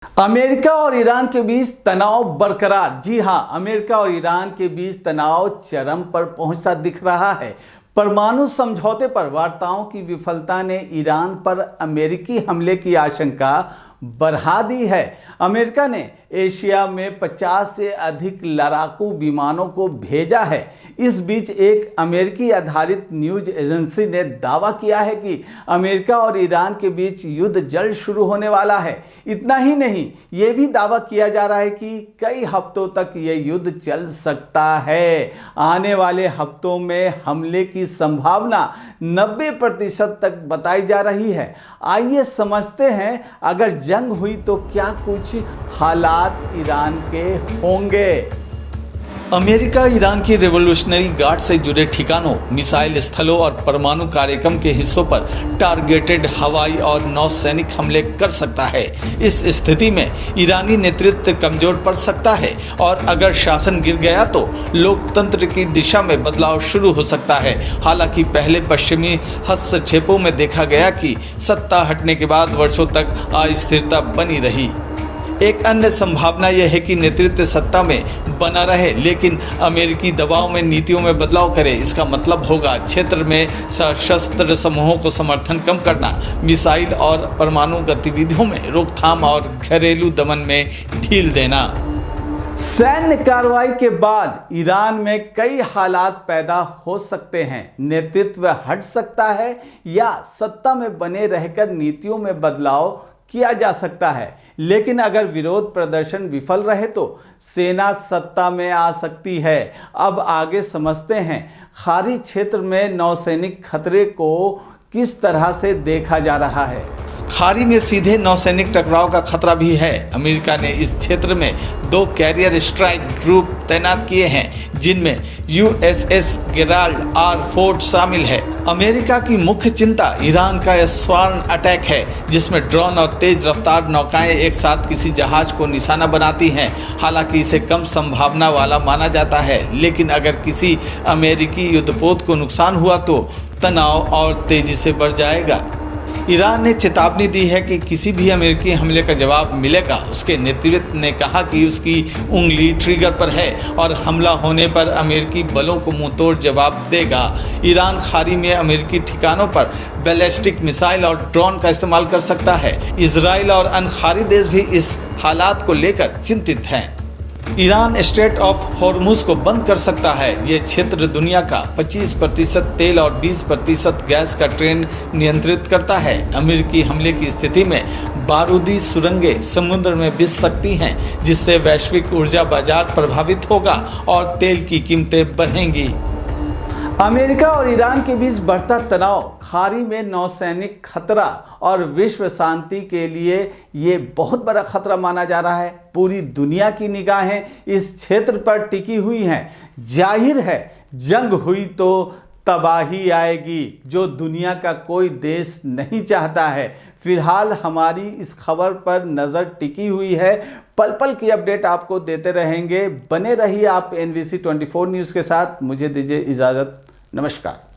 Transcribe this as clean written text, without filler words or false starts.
America और Iran के बीच तनाव बरकरार। जी हां, अमेरिका और ईरान के बीच तनाव चरम पर पहुंचता दिख रहा है। परमाणु समझौते पर वार्ताओं की विफलता ने ईरान पर अमेरिकी हमले की आशंका बढ़ा दी है। अमेरिका ने एशिया में 50 से अधिक लड़ाकू विमानों को भेजा है। इस बीच एक अमेरिकी आधारित न्यूज एजेंसी ने दावा किया है कि अमेरिका और ईरान के बीच युद्ध जल्द शुरू होने वाला है। इतना ही नहीं, ये भी दावा किया जा रहा है कि कई हफ्तों तक ये युद्ध चल सकता है। आने वाले हफ्तों में हमले की संभावना 90% तक बताई जा रही है। आइए समझते हैं, अगर जंग हुई तो क्या कुछ हालात ईरान के होंगे। अमेरिका ईरान की रेवोल्यूशनरी गार्ड से जुड़े ठिकानों, मिसाइल स्थलों और परमाणु कार्यक्रम के हिस्सों पर टारगेटेड हवाई और नौसैनिक हमले कर सकता है। इस स्थिति में ईरानी नेतृत्व कमजोर पड़ सकता है और अगर शासन गिर गया तो लोकतंत्र की दिशा में बदलाव शुरू हो सकता है। हालांकि पहले पश्चिमी हस्तक्षेपों में देखा गया कि सत्ता हटने के बाद वर्षों तक अस्थिरता बनी रही। एक अन्य संभावना यह है कि नेतृत्व सत्ता में बना रहे लेकिन अमेरिकी दबाव में नीतियों में बदलाव करे। इसका मतलब होगा क्षेत्र में सशस्त्र समूहों को समर्थन कम करना, मिसाइल और परमाणु गतिविधियों में रोकथाम और घरेलू दमन में ढील देना। सैन्य कार्रवाई के बाद ईरान में कई हालात पैदा हो सकते हैं। नेतृत्व हट सकता है या सत्ता में बने रहकर नीतियों में बदलाव किया जा सकता है। लेकिन अगर विरोध प्रदर्शन विफल रहे तो सेना सत्ता में आ सकती है। अब आगे समझते हैं, खाड़ी क्षेत्र में नौसैनिक खतरे को किस तरह से देखा जा रहा है। खाड़ी में सीधे नौसैनिक टकराव का खतरा भी है। अमेरिका ने इस क्षेत्र में 2 कैरियर स्ट्राइक ग्रुप तैनात किए हैं, जिनमें यूएसएस गेराल्ड और फोर्ट शामिल है। अमेरिका की मुख्य चिंता ईरान का स्वर्ण अटैक है, जिसमें ड्रोन और तेज रफ्तार नौकाएं एक साथ किसी जहाज को निशाना बनाती हैं। हालांकि इसे कम संभावना वाला माना जाता है, लेकिन अगर किसी अमेरिकी युद्धपोत को नुकसान हुआ तो तनाव और तेजी से बढ़ जाएगा। ईरान ने चेतावनी दी है कि किसी भी अमेरिकी हमले का जवाब मिलेगा। उसके नेतृत्व ने कहा कि उसकी उंगली ट्रिगर पर है और हमला होने पर अमेरिकी बलों को मुंहतोड़ जवाब देगा। ईरान खाड़ी में अमेरिकी ठिकानों पर बैलिस्टिक मिसाइल और ड्रोन का इस्तेमाल कर सकता है। इजराइल और अन्य खाड़ी देश भी इस हालात को लेकर चिंतित हैं। ईरान स्ट्रेट ऑफ हॉर्मुज को बंद कर सकता है। ये क्षेत्र दुनिया का 25% तेल और 20% गैस का ट्रेंड नियंत्रित करता है। अमेरिकी हमले की स्थिति में बारूदी सुरंगें समुद्र में बिछ सकती हैं, जिससे वैश्विक ऊर्जा बाजार प्रभावित होगा और तेल की कीमतें बढ़ेंगी। अमेरिका और ईरान के बीच बढ़ता तनाव, खाड़ी में नौसैनिक खतरा और विश्व शांति के लिए ये बहुत बड़ा खतरा माना जा रहा है। पूरी दुनिया की निगाहें इस क्षेत्र पर टिकी हुई हैं। जाहिर है, जंग हुई तो तबाही आएगी, जो दुनिया का कोई देश नहीं चाहता है। फिलहाल हमारी इस खबर पर नज़र टिकी हुई है। पल पल की अपडेट आपको देते रहेंगे। बने रहिए आप NVC 24 न्यूज़ के साथ। मुझे दीजिए इजाज़त। नमस्कार।